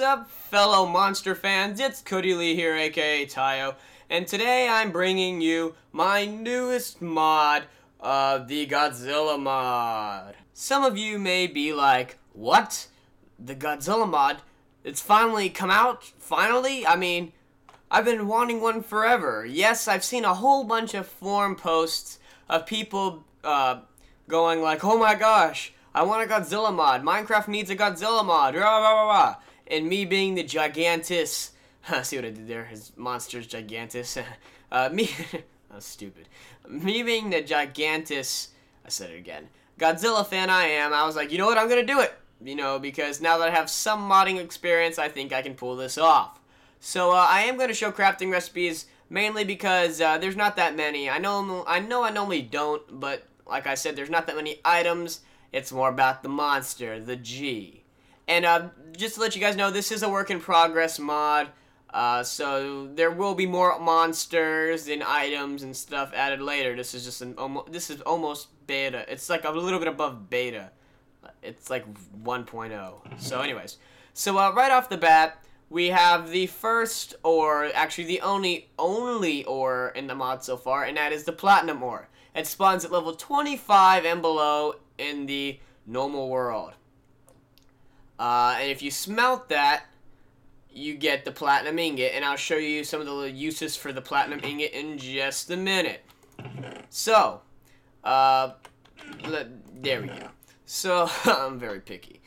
up, fellow monster fans? It's Cody Lee here, aka Tihyo, and today I'm bringing you my newest mod, the Godzilla mod. Some of you may be like, what? The Godzilla mod? It's finally come out? Finally? I mean, I've been wanting one forever. Yes, I've seen a whole bunch of forum posts of people, going like, oh my gosh, I want a Godzilla mod. Minecraft needs a Godzilla mod. Rah, rah, rah, rah. And me being the gigantus, see what I did there? His monster's gigantus. That's stupid. Me being the gigantus, I said it again, Godzilla fan I am, I was like, you know what, I'm gonna do it. You know, because now that I have some modding experience, I think I can pull this off. So I am going to show crafting recipes, mainly because there's not that many. I know I normally don't, but like I said, there's not that many items. It's more about the monster, the G. And just to let you guys know, this is a work in progress mod. So there will be more monsters and items and stuff added later. This is just this is almost beta. It's like a little bit above beta. It's like 1.0. So anyways, so right off the bat, we have the first ore, actually the only ore in the mod so far, and that is the platinum ore. It spawns at level 25 and below in the normal world. And if you smelt that, you get the platinum ingot, and I'll show you some of the uses for the platinum ingot in just a minute. So, there we go. So, I'm very picky.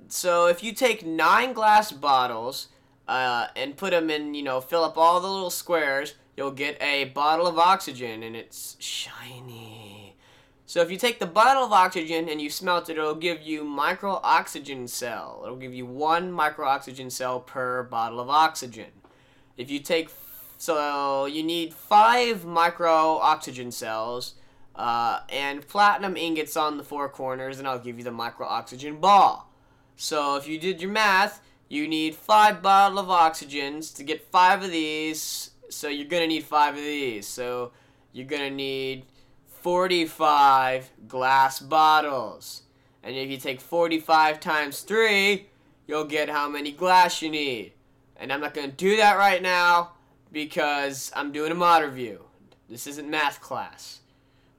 So if you take 9 glass bottles and put them in, you know, fill up all the little squares, you'll get a bottle of oxygen, and it's shiny. So if you take the bottle of oxygen and you smelt it, it'll give you micro oxygen cell. It'll give you 1 micro oxygen cell per bottle of oxygen. If you take, so you need 5 micro oxygen cells and platinum ingots on the 4 corners, and I'll give you the micro oxygen ball. So if you did your math, you need 5 bottles of oxygens to get 5 of these. So you're going to need 5 of these. So you're going to need 45 glass bottles. And if you take 45 times 3, you'll get how many glass you need. And I'm not going to do that right now because I'm doing a mod review. This isn't math class.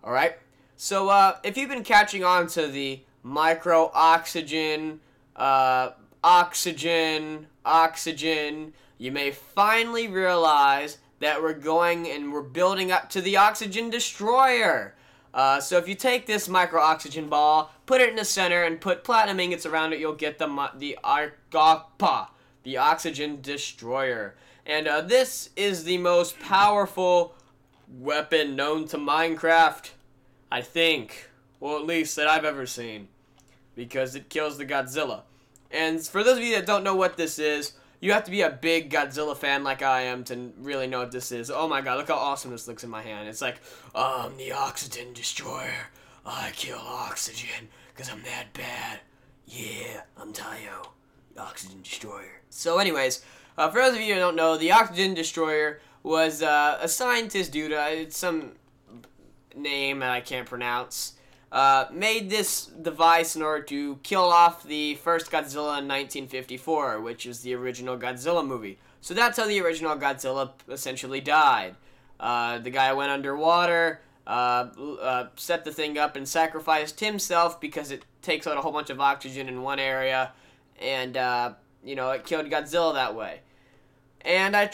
Alright? So if you've been catching on to the micro oxygen, oxygen, you may finally realize that we're building up to the oxygen destroyer. So if you take this micro oxygen ball, put it in the center, and put platinum ingots around it, you'll get the oxygen destroyer. And this is the most powerful weapon known to Minecraft, I think. Well, at least that I've ever seen. Because it kills the Godzilla. And for those of you that don't know what this is, you have to be a big Godzilla fan like I am to really know what this is. Oh my god, look how awesome this looks in my hand. It's like, I'm the oxygen destroyer. I kill oxygen because I'm that bad. Yeah, I'm Tihyo, the oxygen destroyer. So anyways, for those of you who don't know, the oxygen destroyer was a scientist dude, it's some name that I can't pronounce, made this device in order to kill off the first Godzilla in 1954, which is the original Godzilla movie. So that's how the original Godzilla essentially died. The guy went underwater, set the thing up, and sacrificed himself because it takes out a whole bunch of oxygen in one area, and, you know, it killed Godzilla that way. And I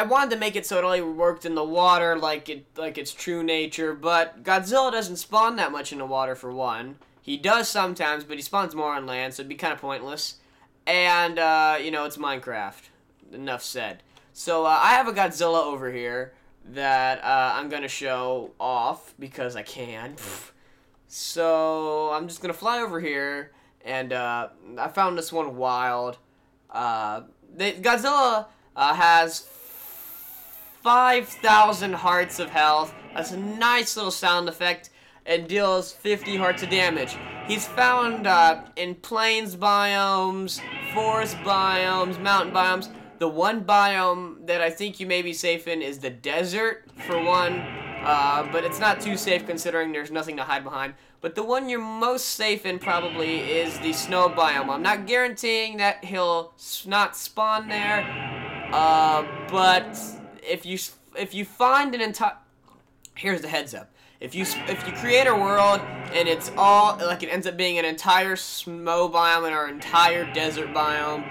wanted to make it so it only worked in the water like its true nature, but Godzilla doesn't spawn that much in the water for one. He does sometimes, but he spawns more on land, so it'd be kind of pointless. And, you know, it's Minecraft. Enough said. So, I have a Godzilla over here that I'm going to show off because I can. So, I'm just going to fly over here, and I found this one wild. Godzilla has 5,000 hearts of health. That's a nice little sound effect, and deals 50 hearts of damage. He's found in plains biomes, forest biomes, mountain biomes. The one biome that I think you may be safe in is the desert, for one. but it's not too safe considering there's nothing to hide behind. But the one you're most safe in probably is the snow biome. I'm not guaranteeing that he'll not spawn there, but if you find an entire... Here's the heads up. If you create a world and it's all, like, it ends up being an entire snow biome or entire desert biome,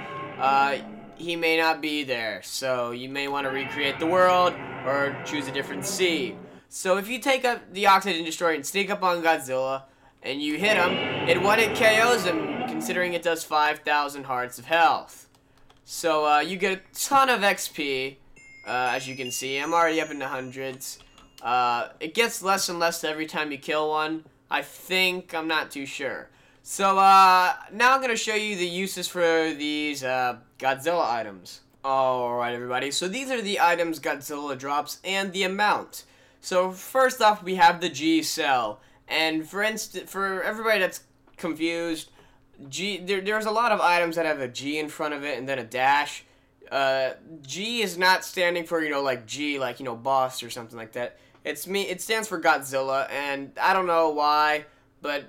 he may not be there. So you may want to recreate the world or choose a different seed. So if you take up the Oxygen Destroyer and sneak up on Godzilla and you hit him, it one-hit KOs him, considering it does 5,000 hearts of health. So you get a ton of XP, as you can see. I'm already up in the hundreds. It gets less and less every time you kill one. I think, I'm not too sure. So now I'm going to show you the uses for these Godzilla items. Alright everybody, so these are the items Godzilla drops and the amount. So first off, we have the G cell, and for everybody that's confused, there's a lot of items that have a G in front of it and then a dash. G is not standing for, you know, like G, like, you know, boss or something like that. It stands for Godzilla, and I don't know why, but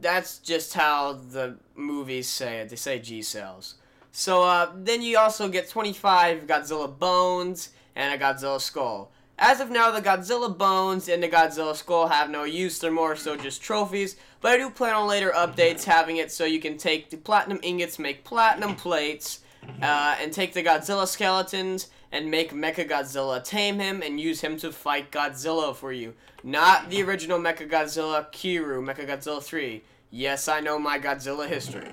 that's just how the movies say it. They say G cells. So then you also get 25 Godzilla bones and a Godzilla skull. As of now, the Godzilla bones and the Godzilla skull have no use. They're more so just trophies. But I do plan on later updates having it so you can take the platinum ingots, make platinum plates, and take the Godzilla skeletons and make Mechagodzilla, tame him, and use him to fight Godzilla for you. Not the original Mechagodzilla Kiru, Mechagodzilla 3. Yes, I know my Godzilla history.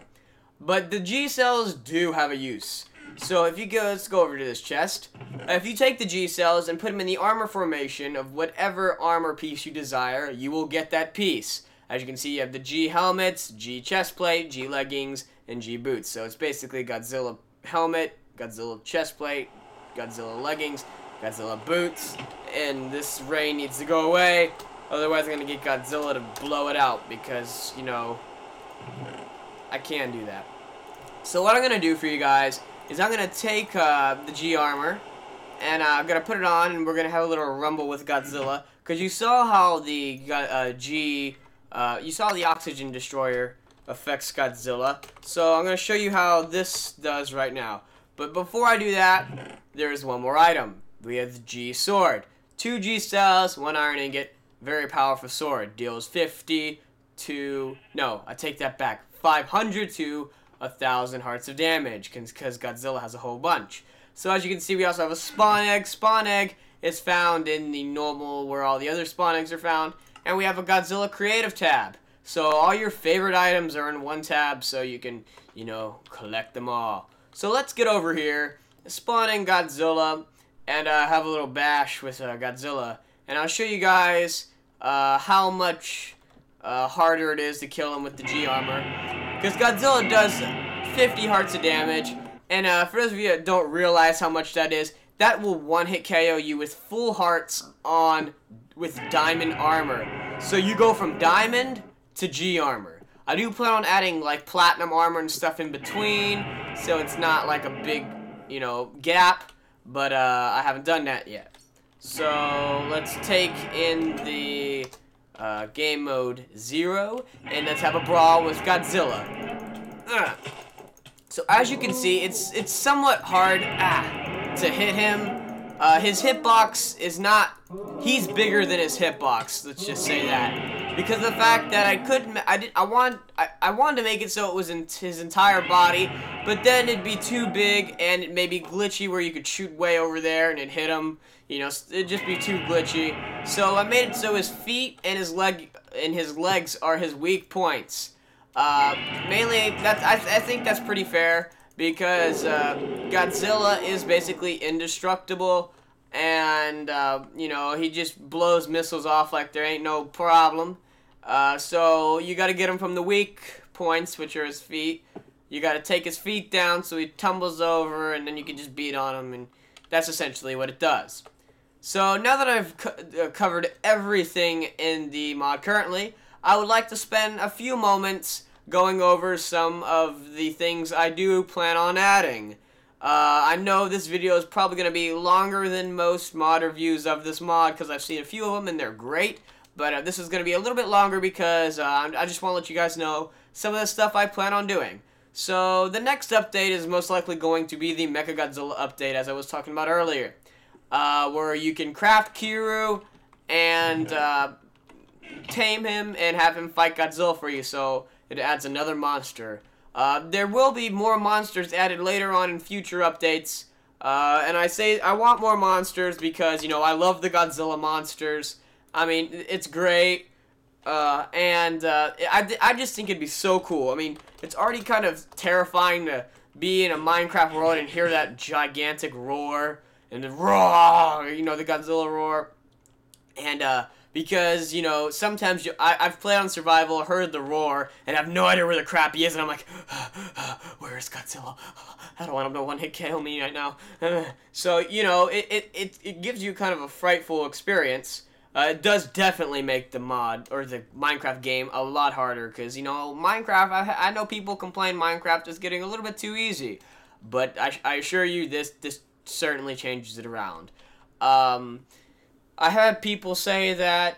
But the G cells do have a use. So if you go, let's go over to this chest. If you take the G cells and put them in the armor formation of whatever armor piece you desire, you will get that piece. As you can see, you have the G helmets, G chest plate, G leggings, and G boots. So it's basically Godzilla helmet, Godzilla chest plate, Godzilla leggings, Godzilla boots, and this ray needs to go away. Otherwise, I'm gonna get Godzilla to blow it out because, you know, I can do that. So what I'm gonna do for you guys is I'm going to take the G armor, and I'm going to put it on, and we're going to have a little rumble with Godzilla, because you saw how the you saw the Oxygen Destroyer affects Godzilla, so I'm going to show you how this does right now. But before I do that, there's one more item. We have the G sword. 2 G cells, 1 iron ingot, very powerful sword. Deals 50 to, no, I take that back, 500 to 1,000 hearts of damage, because Godzilla has a whole bunch. So as you can see, we also have a spawn egg. Spawn egg is found in the normal, where all the other spawn eggs are found. And we have a Godzilla creative tab. So all your favorite items are in one tab, so you can, you know, collect them all. So let's get over here, spawn in Godzilla, and have a little bash with Godzilla. And I'll show you guys how much harder it is to kill him with the G armor. Because Godzilla does 50 hearts of damage, and for those of you that don't realize how much that is, that will one-hit KO you with full hearts with diamond armor. So you go from diamond to G armor. I do plan on adding like platinum armor and stuff in between, so it's not like a big, you know, gap, but I haven't done that yet. So let's take in the game mode 0, and let's have a brawl with Godzilla. So as you can see, it's somewhat hard to hit him. His hitbox is not, he's bigger than his hitbox, let's just say that. Because of the fact that I wanted to make it so it was in his entire body, but then it'd be too big and it may be glitchy where you could shoot way over there and it'd hit him. You know, it'd just be too glitchy. So I made it so his feet and his legs are his weak points. Mainly, I think that's pretty fair, because Godzilla is basically indestructible, and you know, he just blows missiles off like there ain't no problem. So you got to get him from the weak points, which are his feet. You got to take his feet down so he tumbles over, and then you can just beat on him, and that's essentially what it does. So now that I've covered everything in the mod currently, I would like to spend a few moments going over some of the things I do plan on adding. I know this video is probably going to be longer than most mod reviews of this mod because I've seen a few of them and they're great. But this is going to be a little bit longer because I just want to let you guys know some of the stuff I plan on doing. So the next update is most likely going to be the Mechagodzilla update, as I was talking about earlier, where you can craft Kiru and tame him and have him fight Godzilla for you, so it adds another monster. There will be more monsters added later on in future updates, and I say I want more monsters because, you know, I love the Godzilla monsters. I mean, it's great, I just think it'd be so cool. I mean, it's already kind of terrifying to be in a Minecraft world and hear that gigantic roar, and the roar, you know, the Godzilla roar, and, because, you know, sometimes I've played on survival, heard the roar, and have no idea where the crap he is, and I'm like, where is Godzilla? I don't want him to one-hit KO me right now. So, you know, it gives you kind of a frightful experience. It does definitely make the mod, or the Minecraft game, a lot harder, because, you know, Minecraft, I know people complain Minecraft is getting a little bit too easy, but I assure you this certainly changes it around. I've also heard people say that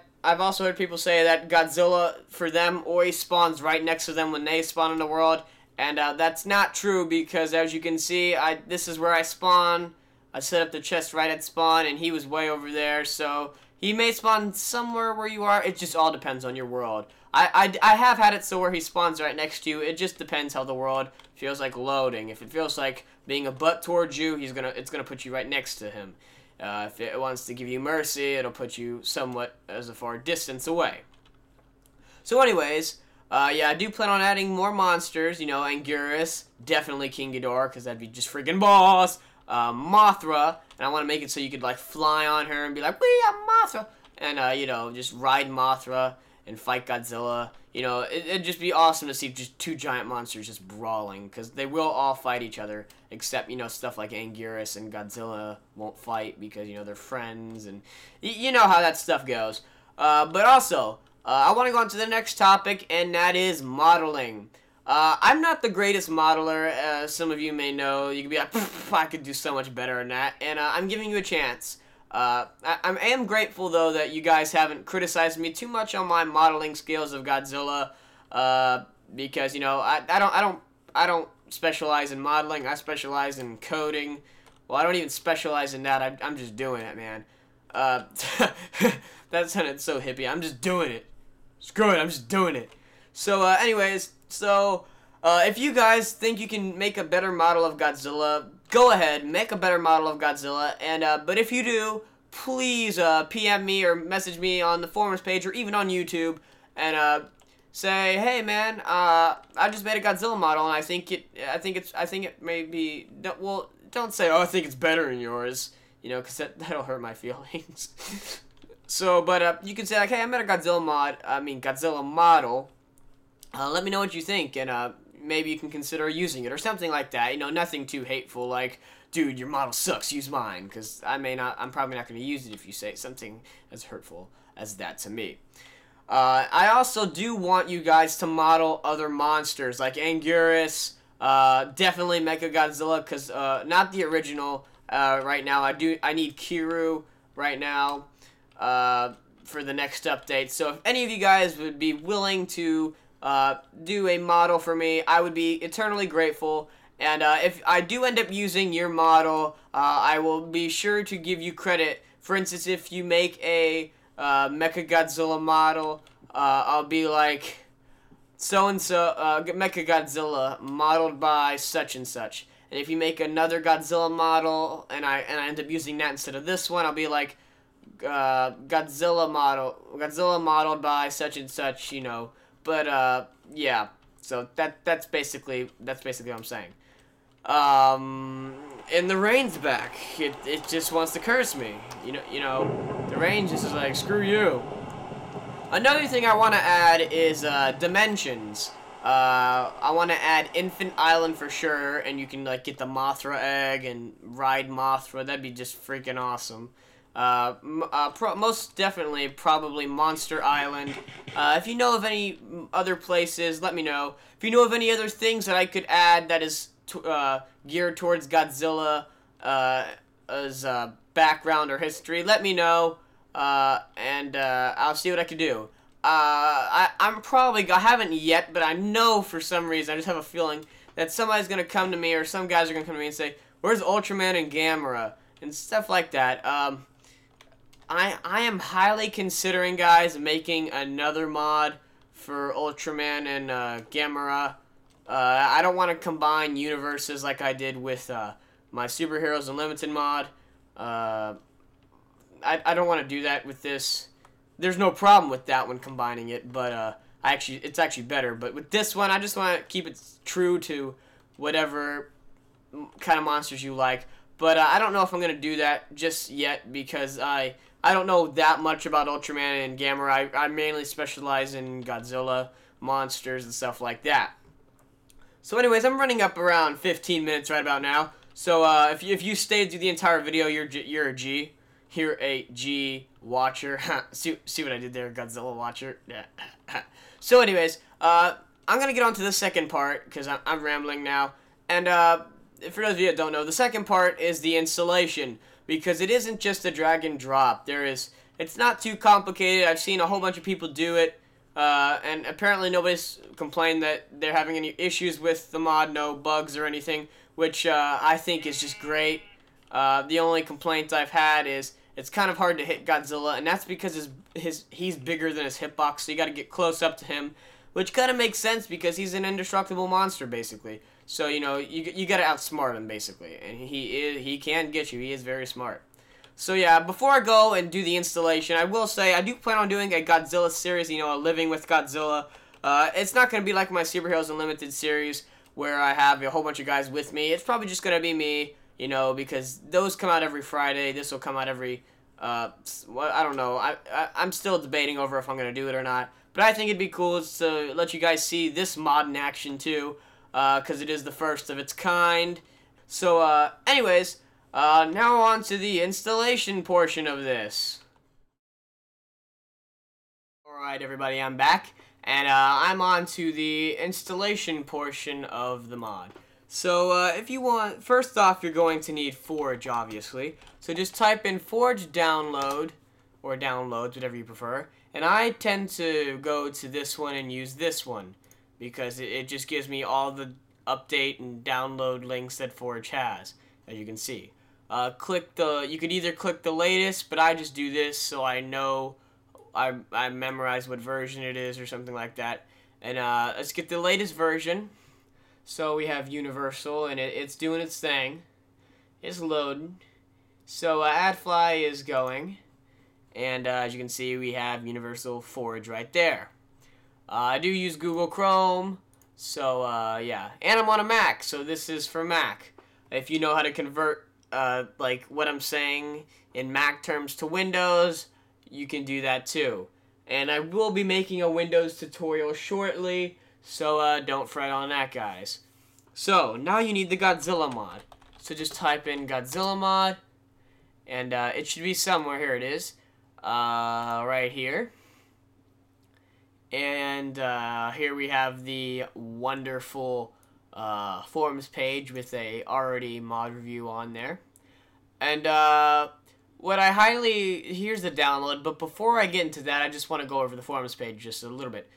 Godzilla, for them, always spawns right next to them when they spawn in the world, and that's not true, because as you can see, this is where I spawn. I set up the chest right at spawn, and he was way over there, so he may spawn somewhere where you are. It just all depends on your world. I have had it so where he spawns right next to you. It just depends how the world feels like loading. If it feels like being a butt towards you, it's gonna put you right next to him. If it wants to give you mercy, it'll put you somewhat as a far distance away. So anyways, yeah, I do plan on adding more monsters. You know, Anguirus, definitely King Ghidorah, because that'd be just freaking boss. Mothra, and I want to make it so you could, like, fly on her and be like, we are Mothra, and, you know, just ride Mothra and fight Godzilla. You know, it'd just be awesome to see just two giant monsters just brawling, because they will all fight each other, except, you know, stuff like Anguirus and Godzilla won't fight because, you know, they're friends, and you know how that stuff goes. But also, I want to go on to the next topic, and that is modeling. I'm not the greatest modeler, as some of you may know. You could be like, I could do so much better than that, and I'm giving you a chance. I am grateful, though, that you guys haven't criticized me too much on my modeling skills of Godzilla, because, you know, I don't specialize in modeling. I specialize in coding. Well, I don't even specialize in that. I'm just doing it, man. That sounded so hippie. I'm just doing it. Screw it, I'm just doing it. So, anyways, if you guys think you can make a better model of Godzilla, go ahead, make a better model of Godzilla, and, but if you do, please, PM me or message me on the forums page or even on YouTube, and, say, hey, man, I just made a Godzilla model, and I think it may be, well, don't say, oh, I think it's better than yours, you know, because that'll hurt my feelings. So, but, you can say, like, hey, I made a Godzilla model, let me know what you think, and maybe you can consider using it, or something like that. You know, nothing too hateful, like, dude, your model sucks, use mine, because I'm probably not going to use it if you say something as hurtful as that to me. I also do want you guys to model other monsters, like Anguirus, definitely Mechagodzilla, because, not the original, right now. I need Kiru right now, for the next update. So if any of you guys would be willing to do a model for me, I would be eternally grateful. And if I do end up using your model, I will be sure to give you credit. For instance, if you make a Mechagodzilla model, I'll be like, so-and-so, Mechagodzilla modeled by such and such. And if you make another Godzilla model, and I end up using that instead of this one, I'll be like, Godzilla modeled by such and such, you know. But, yeah, so that's basically what I'm saying. And the rain's back. It just wants to curse me. You know, the rain just is like, screw you. Another thing I want to add is, dimensions. I want to add Infant Island for sure, and you can, like, get the Mothra egg and ride Mothra. That'd be just freaking awesome. Most definitely, probably Monster Island. If you know of any other places, let me know. If you know of any other things that I could add that is geared towards Godzilla as background or history, let me know, and I'll see what I can do. I haven't yet, but I know for some reason, I just have a feeling that somebody's going to come to me, or some guys are going to come to me and say, where's Ultraman and Gamera? And stuff like that. I am highly considering, guys, making another mod for Ultraman and Gamera. I don't want to combine universes like I did with my Superheroes Unlimited mod. I don't want to do that with this. There's no problem with that one combining it, but it's actually better. But with this one, I just want to keep it true to whatever kind of monsters you like. But I don't know if I'm going to do that just yet, because I don't know that much about Ultraman and Gamera. I mainly specialize in Godzilla monsters and stuff like that. So anyways, I'm running up around 15 minutes right about now. So if you stayed through the entire video, you're a G. You're a G watcher. see what I did there, Godzilla watcher? So anyways, I'm going to get on to the second part, because I'm rambling now. And for those of you that don't know, the second part is the installation, because it isn't just a drag and drop. It's not too complicated. I've seen a whole bunch of people do it, and apparently nobody's complained that they're having any issues with the mod, no bugs or anything, which I think is just great. The only complaint I've had is it's kind of hard to hit Godzilla, and that's because he's bigger than his hitbox, so you got to get close up to him, which kind of makes sense because he's an indestructible monster, basically. So, you know, you got to outsmart him, basically, and he can get you. He is very smart. So, yeah, before I go and do the installation, I will say I do plan on doing a Godzilla series, you know, a Living with Godzilla. It's not going to be like my Superheroes Unlimited series where I have a whole bunch of guys with me. It's probably just going to be me, you know, because those come out every Friday. This will come out every, I don't know. I'm still debating over if I'm going to do it or not. But I think it'd be cool to let you guys see this mod in action, too, because it is the first of its kind. So, anyways, now on to the installation portion of this. Alright, everybody, I'm back. And I'm on to the installation portion of the mod. So if you want, first off, you're going to need Forge, obviously. So just type in Forge download, or downloads, whatever you prefer. And I tend to go to this one and use this one, because it just gives me all the update and download links that Forge has, as you can see. You could either click the latest, but I just do this so I know I memorize what version it is or something like that. And let's get the latest version. So we have Universal, and it's doing its thing. It's loading. So AdFly is going. And as you can see, we have Universal Forge right there. I do use Google Chrome. So yeah. And I'm on a Mac, so this is for Mac. If you know how to convert like what I'm saying in Mac terms to Windows, you can do that too. And I will be making a Windows tutorial shortly, so don't fret on that, guys. So now you need the Godzilla mod. So just type in Godzilla mod, and it should be somewhere. Here it is, right here. And here we have the wonderful forums page with a already mod review on there. And here's the download, but before I get into that, I just want to go over the forums page just a little bit.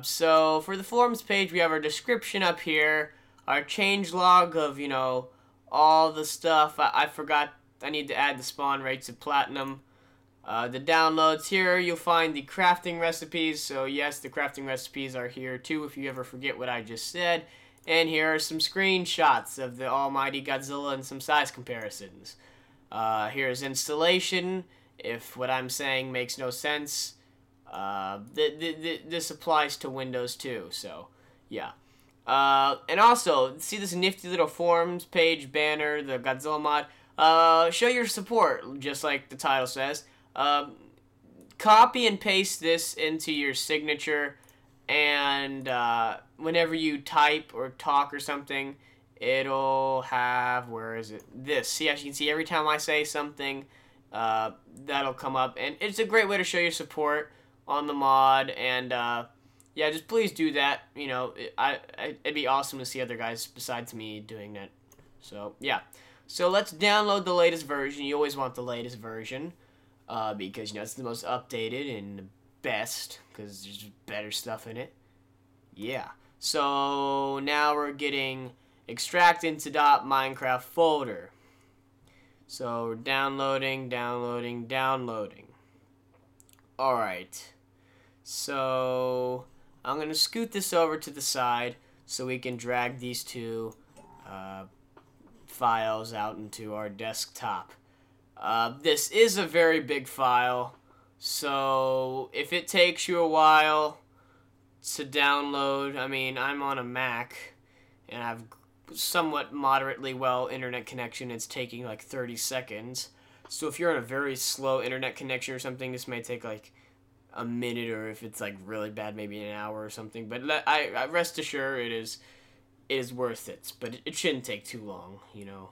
So for the forums page, we have our description up here, our changelog of, you know, all the stuff. I forgot, I need to add the spawn rates of platinum. The downloads here, you'll find the crafting recipes. So yes, the crafting recipes are here too if you ever forget what I just said. And here are some screenshots of the almighty Godzilla and some size comparisons. Here's installation, if what I'm saying makes no sense. This applies to Windows too, so yeah. And also, see this nifty little forums page banner, the Godzilla mod? Show your support, just like the title says. Copy and paste this into your signature, and whenever you type or talk or something, it'll have, where is it? This. See, as you can see, every time I say something, that'll come up. And it's a great way to show your support on the mod. And yeah, just please do that. You know, it'd be awesome to see other guys besides me doing that. So, yeah. So let's download the latest version. You always want the latest version because, you know, it's the most updated and the best because there's better stuff in it. Yeah. So now we're getting extract into .minecraft folder. So we're downloading. Alright. So I'm going to scoot this over to the side so we can drag these two files out into our desktop. This is a very big file, so if it takes you a while to download, I mean, I'm on a Mac and I have somewhat moderately well internet connection. It's taking like 30 seconds. So if you're on a very slow internet connection or something, this may take like a minute, or if it's like really bad, maybe an hour or something. But I rest assured it is worth it. But it shouldn't take too long, you know.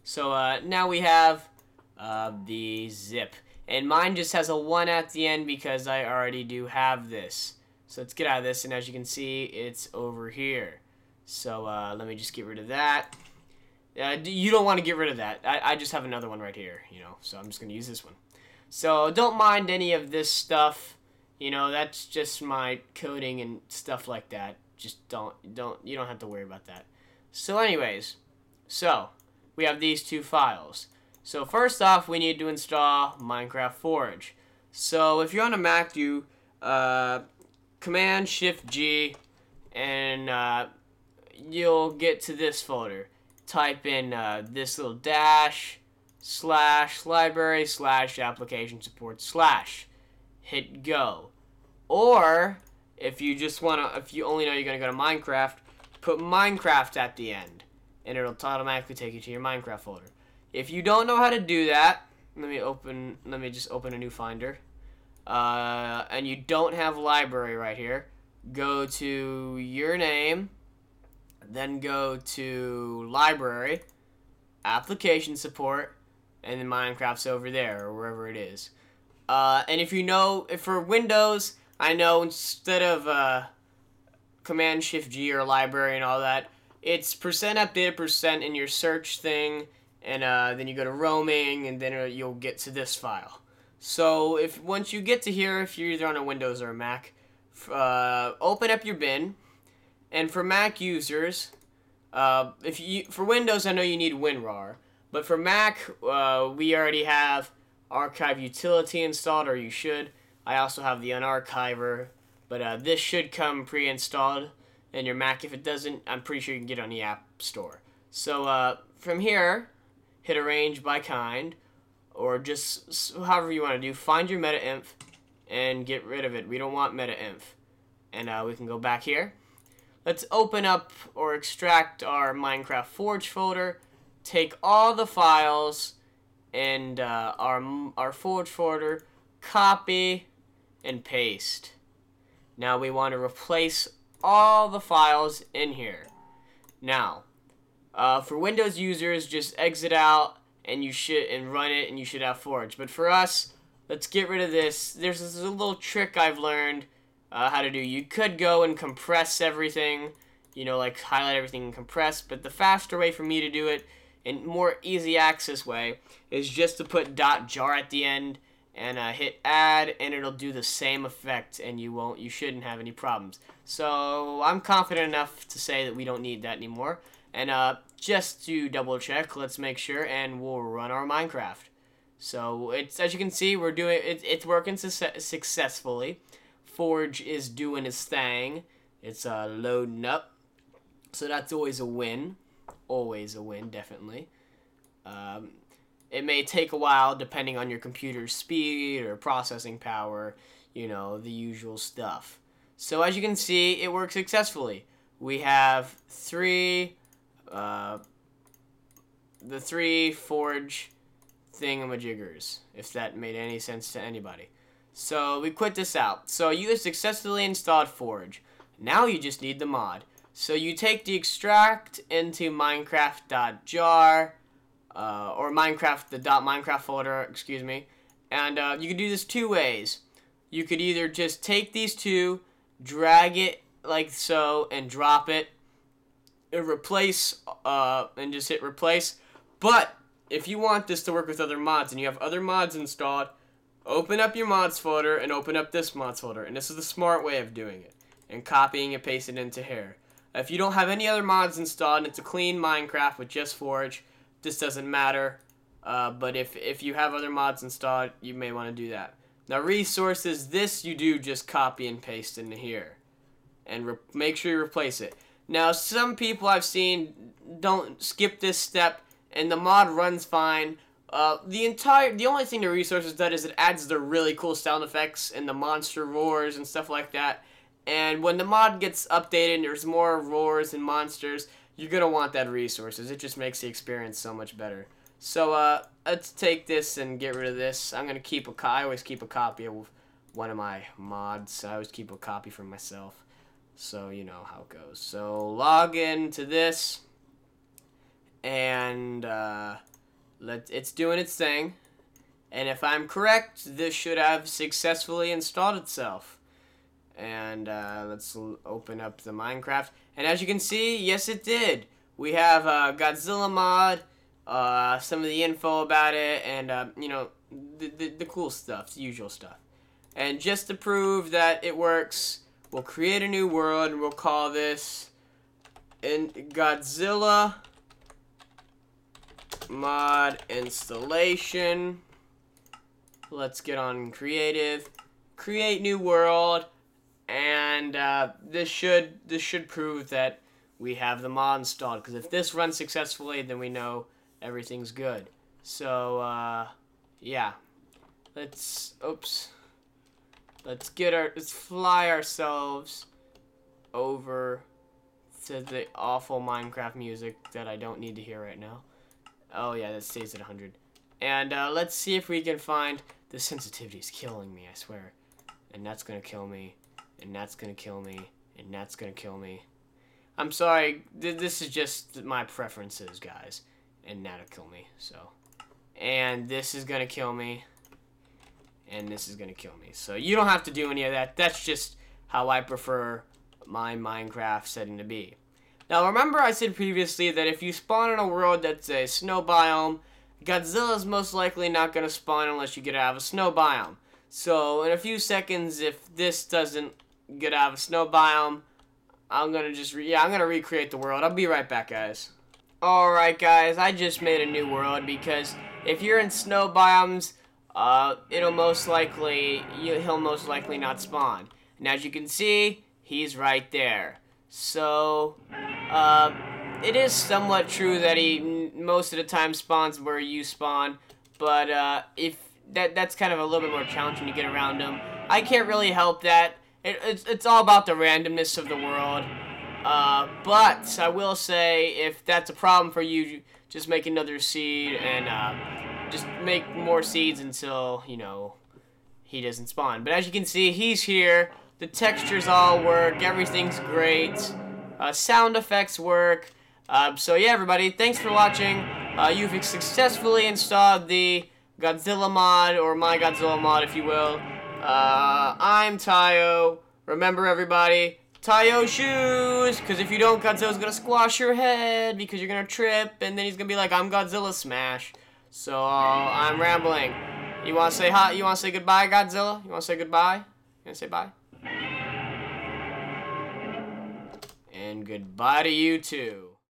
So now we have the zip, and mine just has a 1 at the end because I already do have this. So let's get out of this, and as you can see, it's over here. So let me just get rid of that. You don't want to get rid of that. I just have another one right here, you know, so I'm just going to use this one. So don't mind any of this stuff, you know, that's just my coding and stuff like that. Just you don't have to worry about that. So anyways, so we have these two files. So first off, we need to install Minecraft Forge. So if you're on a Mac, you Command Shift G, and you'll get to this folder. Type in this little dash / library / application support / hit go. Or if you just if you only know you're gonna go to Minecraft, put Minecraft at the end, and it'll automatically take you to your Minecraft folder. If you don't know how to do that, let me just open a new Finder. And you don't have library right here, go to your name, then go to library, application support, and then Minecraft's over there or wherever it is. And if you know, if for Windows, I know instead of Command Shift G or library and all that, it's %updated% in your search thing, and then you go to roaming, and then you'll get to this file. So once you get to here, if you're either on a Windows or a Mac, open up your bin. And for Mac users, for Windows, I know you need WinRAR, but for Mac, we already have Archive Utility installed, or you should. I also have the Unarchiver, but this should come pre-installed in your Mac. If it doesn't, I'm pretty sure you can get it on the App Store. So from here, hit Arrange by Kind, or just however you want to do. Find your meta-inf and get rid of it. We don't want meta-inf. And we can go back here. Let's open up or extract our Minecraft Forge folder. Take all the files and our Forge folder, copy and paste. Now we want to replace all the files in here. Now, for Windows users, just exit out and run it, and you should have Forge. But for us, let's get rid of this. There's this little trick I've learned how to do. You could go and compress everything, you know, like highlight everything and compress, but the faster way for me to do it, and more easy access way, is just to put .jar at the end and hit add, and it'll do the same effect, and you shouldn't have any problems. So I'm confident enough to say that we don't need that anymore. And just to double check, let's make sure, and we'll run our Minecraft. So as you can see, we're doing it's working successfully. Forge is doing its thing. It's loading up. So that's always a win. Always a win, definitely. It may take a while depending on your computer's speed or processing power, you know, the usual stuff. So as you can see, it works successfully. We have the three Forge thingamajiggers, if that made any sense to anybody. So we quit this out. So you have successfully installed Forge. Now you just need the mod. So you take the extract into Minecraft.jar, or the .minecraft folder, and you can do this two ways. You could either just take these two drag it like so, and drop it. And replace, and just hit replace. But if you want this to work with other mods and you have other mods installed, open up your mods folder and open up this mods folder. And this is the smart way of doing it. And copying and pasting it into here. If you don't have any other mods installed and it's a clean Minecraft with just Forge, this doesn't matter. But if you have other mods installed, you may want to do that. Now resources, this you do just copy and paste into here. And make sure you replace it. Now some people I've seen don't skip this step and the mod runs fine. The only thing the resources does is it adds the really cool sound effects and the monster roars and stuff like that. And when the mod gets updated and there's more roars and monsters, you're going to want that resources. It just makes the experience so much better. So, let's take this and get rid of this. I'm going to keep I always keep a copy of one of my mods. I always keep a copy for myself. So, you know how it goes. So, log into this. And, it's doing its thing. And if I'm correct, this should have successfully installed itself. And let's open up the Minecraft. And as you can see, yes it did. We have Godzilla mod, some of the info about it, and you know, the cool stuff, the usual stuff. And just to prove that it works, we'll create a new world and we'll call this Godzilla mod installation. Let's get on creative, create new world. And this should prove that we have the mod installed. Because if this runs successfully, then we know everything's good. So yeah, let's fly ourselves over to the awful Minecraft music that I don't need to hear right now. Oh yeah, that stays at 100. And let's see if we can find the sensitivity is killing me. I swear, and that's gonna kill me. And that's gonna kill me, and that's gonna kill me. I'm sorry, this is just my preferences, guys. And that'll kill me, so. And this is gonna kill me. And this is gonna kill me. So you don't have to do any of that. That's just how I prefer my Minecraft setting to be. Now remember I said previously that if you spawn in a world that's a snow biome, Godzilla's most likely not gonna spawn unless you get out of a snow biome. So in a few seconds, if this doesn't get out of a snow biome, I'm gonna I'm gonna recreate the world. I'll be right back, guys. Alright guys, I just made a new world because if you're in snow biomes, he'll most likely not spawn. And as you can see, he's right there. So it is somewhat true that he most of the time spawns where you spawn, but if that's kind of a little bit more challenging to get around him. I can't really help that. It's all about the randomness of the world. But I will say, if that's a problem for you, just make another seed and just make more seeds until, you know, he doesn't spawn. But as you can see, he's here. The textures all work. Everything's great. Sound effects work. So yeah, everybody, thanks for watching. You've successfully installed the Godzilla mod, or my Godzilla mod, if you will. I'm Tihyo. Remember, everybody, Tihyo shoes, because if you don't, Godzilla's gonna squash your head because you're gonna trip, and then he's gonna be like, I'm Godzilla, smash. So I'm rambling. You wanna say hi? You wanna say goodbye, Godzilla? You wanna say goodbye? You wanna say bye? And goodbye to you too.